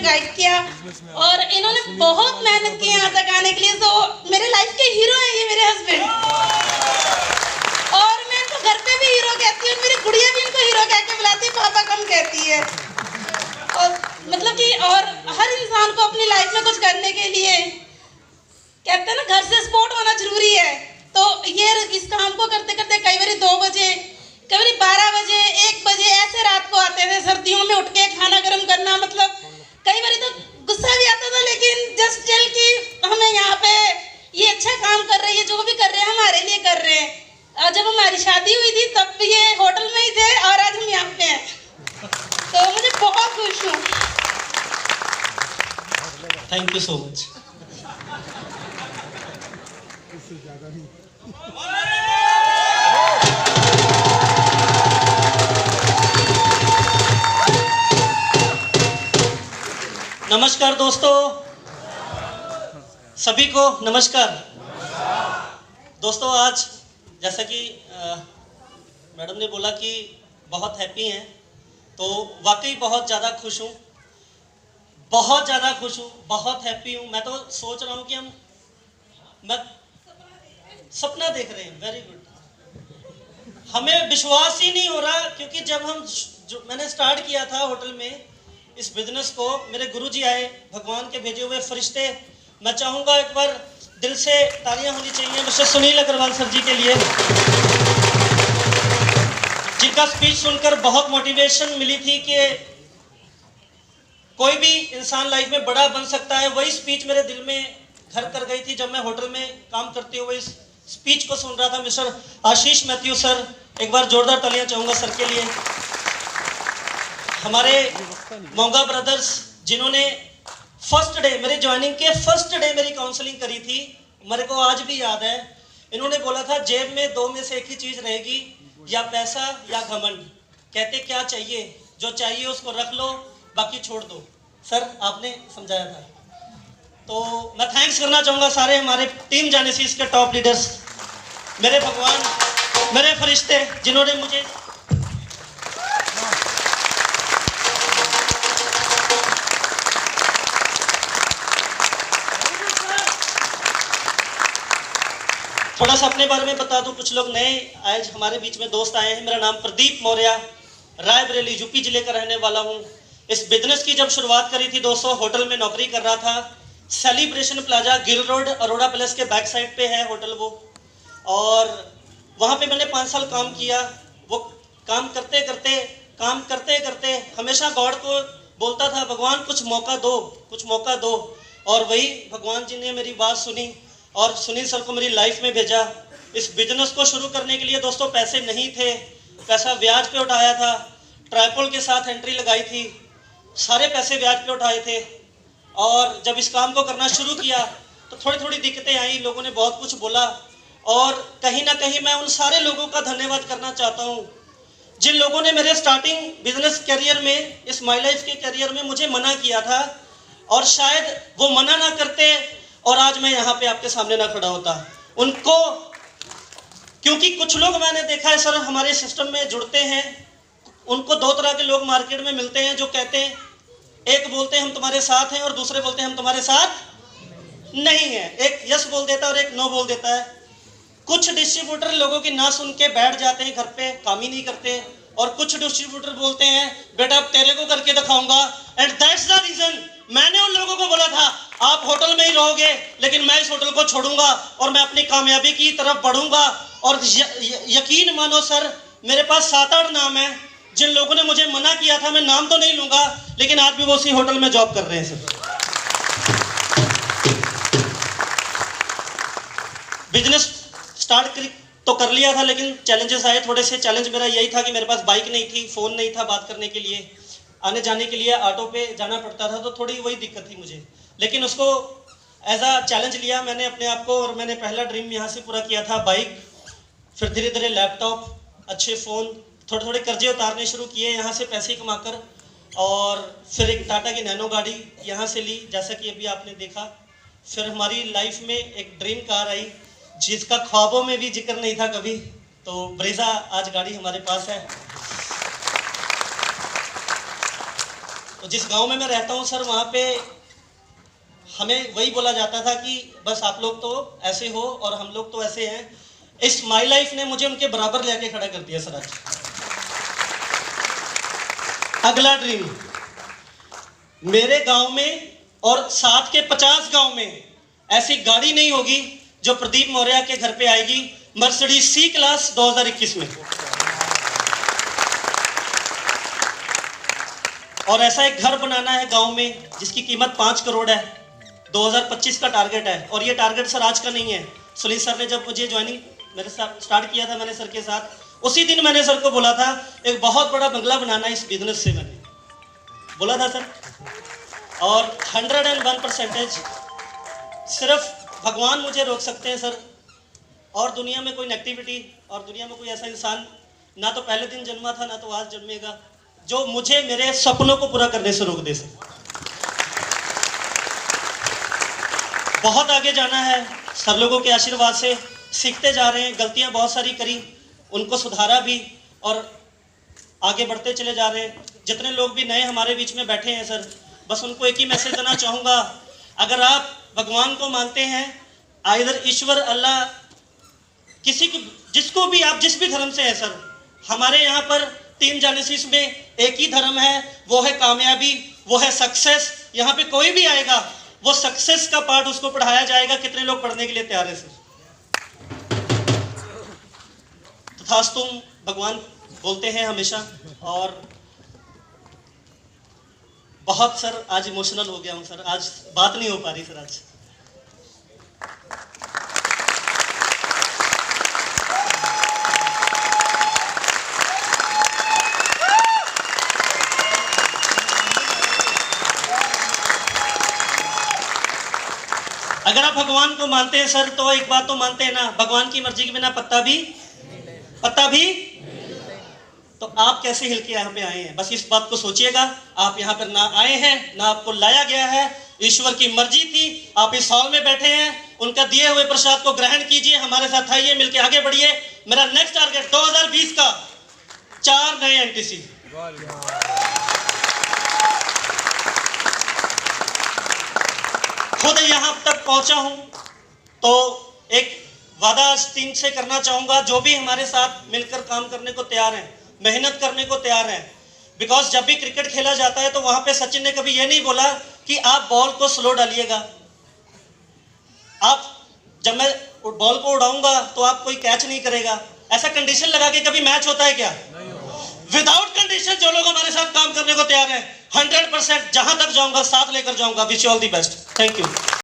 Guide किया और इन्होंने बहुत मेहनत की यहाँ तक आने के लिए। तो मेरे लाइफ के हीरो हैं ये मेरे हस्बैंड, और मैं इनको घर पे भी हीरो कहती हूँ। मेरी गुड़िया भी इनको हीरो कह के बुलाती है, पापा कम कहती है। और मतलब कि और हर इंसान को अपनी लाइफ में कुछ करने के लिए कहते हैं ना, घर से सपोर्ट होना जरूरी है। तो ये इस काम को करते करते कई बार 2 बजे, कई बार 12 बजे, 1 बजे ऐसे रात को आते थे। सर्दियों में उठ के खाना गर्म करना, मतलब कई बार तो गुस्सा भी आता था, लेकिन जस्ट चिल कि हमें यहाँ पे ये अच्छा काम कर रहे हैं, ये जो भी कर रहे हैं हमारे लिए कर रहे हैं। और जब हमारी शादी हुई थी तब भी ये होटल में ही थे और आज हम यहाँ पे हैं, तो मुझे बहुत खुश हूँ। Thank you so much. नमस्कार दोस्तों, सभी को नमस्कार। दोस्तों आज जैसा कि मैडम ने बोला कि बहुत हैप्पी हैं, तो वाकई बहुत ज़्यादा खुश हूँ, बहुत ज़्यादा खुश हूँ, बहुत हैप्पी हूँ। मैं तो सोच रहा हूँ कि मैं सपना देख रहे हैं। Very good. हमें विश्वास ही नहीं हो रहा, क्योंकि जब मैंने स्टार्ट किया था होटल में इस बिजनेस को, मेरे गुरुजी आए, भगवान के भेजे हुए फरिश्ते। मैं चाहूँगा एक बार दिल से तालियां होनी चाहिए मिस्टर सुनील अग्रवाल सर जी के लिए, जिनका स्पीच सुनकर बहुत मोटिवेशन मिली थी कि कोई भी इंसान लाइफ में बड़ा बन सकता है। वही स्पीच मेरे दिल में घर कर गई थी जब मैं होटल में काम करते हुए इस स्पीच को सुन रहा था। मिस्टर आशीष मैथ्यू सर, एक बार जोरदार तालियां चाहूँगा सर के लिए। हमारे मोंगा ब्रदर्स, जिन्होंने फर्स्ट डे, मेरे ज्वाइनिंग के फर्स्ट डे मेरी काउंसलिंग करी थी, मेरे को आज भी याद है। इन्होंने बोला था जेब में 2 में से एक ही चीज़ रहेगी, या पैसा या घमंड। कहते क्या चाहिए, जो चाहिए उसको रख लो, बाकी छोड़ दो। सर आपने समझाया था। तो मैं थैंक्स करना चाहूँगा सारे हमारे टीम जेनेसिस के टॉप लीडर्स, मेरे भगवान, मेरे फरिश्ते, जिन्होंने मुझे थोड़ा सा अपने बारे में बता दूं। कुछ लोग नए आज हमारे बीच में दोस्त आए हैं। मेरा नाम प्रदीप मौर्य, रायबरेली यूपी जिले का रहने वाला हूं। इस बिजनेस की जब शुरुआत करी थी दोस्तों, होटल में नौकरी कर रहा था। Celebration plaza, Gill road, Arora palace के बैक साइड पे है होटल वो, और वहाँ पे मैंने 5 साल काम किया। वो काम करते करते हमेशा गॉड को बोलता था, भगवान कुछ मौका दो, कुछ मौका दो। और वही भगवान जी ने मेरी बात सुनी और सुनील सर को मेरी लाइफ में भेजा। इस बिजनेस को शुरू करने के लिए दोस्तों पैसे नहीं थे, पैसा ब्याज पे उठाया था, ट्राइपल के साथ एंट्री लगाई थी, सारे पैसे ब्याज पे उठाए थे। और जब इस काम को करना शुरू किया तो थोड़ी थोड़ी दिक्कतें आई, लोगों ने बहुत कुछ बोला, और कहीं ना कहीं मैं उन सारे लोगों का धन्यवाद करना चाहता हूँ जिन लोगों ने मेरे स्टार्टिंग बिजनेस करियर में, इस माई लाइफ के करियर में मुझे मना किया था, और शायद वो मना ना करते और आज मैं यहाँ पे आपके सामने ना खड़ा होता उनको। क्योंकि कुछ लोग मैंने देखा है सर हमारे सिस्टम में जुड़ते हैं, उनको 2 तरह के लोग मार्केट में मिलते हैं जो कहते हैं, एक बोलते हैं हम तुम्हारे साथ हैं और दूसरे बोलते हैं हम तुम्हारे साथ नहीं है। एक यस बोल देता है और एक नो बोल देता है। कुछ डिस्ट्रीब्यूटर लोगों की ना सुन के बैठ जाते हैं घर पे, काम ही नहीं करते, और कुछ डिस्ट्रीब्यूटर बोलते हैं बेटा अब तेरे को करके दिखाऊंगा। एंड दैट्स द रीजन मैंने उन लोगों को बोला था आप होटल में ही रहोगे, लेकिन मैं इस होटल को छोड़ूंगा और मैं अपनी कामयाबी की तरफ बढ़ूंगा। और यकीन मानो सर, मेरे पास 7-8 नाम है जिन लोगों ने मुझे मना किया था, मैं नाम तो नहीं लूंगा, लेकिन आज भी वो उसी होटल में जॉब कर रहे हैं सर। बिजनेस स्टार्ट तो कर लिया था, लेकिन चैलेंजेस आए थोड़े से। चैलेंज मेरा यही था कि मेरे पास बाइक नहीं थी, फ़ोन नहीं था बात करने के लिए, आने जाने के लिए ऑटो पे जाना पड़ता था, तो थोड़ी वही दिक्कत थी मुझे। लेकिन उसको एज अ चैलेंज लिया मैंने अपने आप को, और मैंने पहला ड्रीम यहाँ से पूरा किया था, बाइक। फिर धीरे धीरे लैपटॉप, अच्छे फ़ोन, थोड़े थोड़े कर्जे उतारने शुरू किए यहाँ से पैसे कमाकर, और फिर एक टाटा की नैनो गाड़ी यहाँ से ली, जैसा कि अभी आपने देखा। फिर हमारी लाइफ में एक ड्रीम कार आई जिसका ख्वाबों में भी जिक्र नहीं था कभी, तो ब्रेजा आज गाड़ी हमारे पास है। तो जिस गांव में मैं रहता हूं सर, वहाँ पे हमें वही बोला जाता था कि बस आप लोग तो ऐसे हो और हम लोग तो ऐसे हैं। इस माई लाइफ ने मुझे उनके बराबर लेके खड़ा कर दिया सर आज। अगला ड्रीम, मेरे गांव में और साथ के 50 गांव में ऐसी गाड़ी नहीं होगी जो प्रदीप मौर्य के घर पे आएगी, मर्सिडीज सी क्लास 2021 में। और ऐसा एक घर बनाना है गांव में जिसकी कीमत 5 करोड़ है, 2025 का टारगेट है। और ये टारगेट सर आज का नहीं है। सुनील सर ने जब मुझे ज्वाइनिंग मेरे साथ स्टार्ट किया था, मैंने सर के साथ, उसी दिन मैंने सर को बोला था एक बहुत बड़ा बंगला बनाना है इस बिजनेस से, मैंने बोला था सर। और 101% सिर्फ भगवान मुझे रोक सकते हैं सर, और दुनिया में कोई नेगेटिविटी और दुनिया में कोई ऐसा इंसान ना तो पहले दिन जन्मा था ना तो आज जन्मेगा जो मुझे मेरे सपनों को पूरा करने से रोक दे सके। बहुत आगे जाना है सर, लोगों के आशीर्वाद से सीखते जा रहे हैं, गलतियां बहुत सारी करी, उनको सुधारा भी और आगे बढ़ते चले जा रहे हैं। जितने लोग भी नए हमारे बीच में बैठे हैं सर, बस उनको एक ही मैसेज देना चाहूँगा, अगर आप भगवान को मानते हैं, आइदर ईश्वर, अल्लाह, किसी को, जिसको भी आप जिस भी धर्म से है सर, हमारे यहाँ पर 3 जेनेसिस में एक ही धर्म है, वो है कामयाबी, वो है सक्सेस। यहाँ पे कोई भी आएगा वो सक्सेस का पार्ट उसको पढ़ाया जाएगा। कितने लोग पढ़ने के लिए तैयार है सर? तथास्तुम भगवान बोलते हैं हमेशा। और बहुत सर आज इमोशनल हो गया हूं सर, आज बात नहीं हो पा रही सर आज। अगर आप भगवान को मानते हैं सर तो एक बात तो मानते हैं ना, भगवान की मर्जी के बिना पत्ता भी तो आप कैसे हिल के यहाँ पे आए हैं? बस इस बात को सोचिएगा, आप यहाँ पर ना आए हैं ना आपको लाया गया है, ईश्वर की मर्जी थी। आप इस हॉल में बैठे हैं, उनका दिए हुए प्रसाद को ग्रहण कीजिए, हमारे साथ आइए, मिलके आगे बढ़िए। मेरा नेक्स्ट टारगेट 2020 का 4 नए एनटीसी। खुद यहाँ तक पहुंचा हूं तो एक वादा आज टीम से करना चाहूंगा, जो भी हमारे साथ मिलकर काम करने को तैयार हैं, मेहनत करने को तैयार हैं। बिकॉज जब भी क्रिकेट खेला जाता है तो वहां पे सचिन ने कभी ये नहीं बोला कि आप बॉल को स्लो डालिएगा। आप जब मैं बॉल को उड़ाऊंगा तो आप कोई कैच नहीं करेगा, ऐसा कंडीशन लगा के कभी मैच होता है क्या? विदाउट कंडीशन जो लोग हमारे साथ काम करने को तैयार हैं, 100% जहां तक जाऊंगा साथ लेकर जाऊंगा। Wish you all the best. Thank you.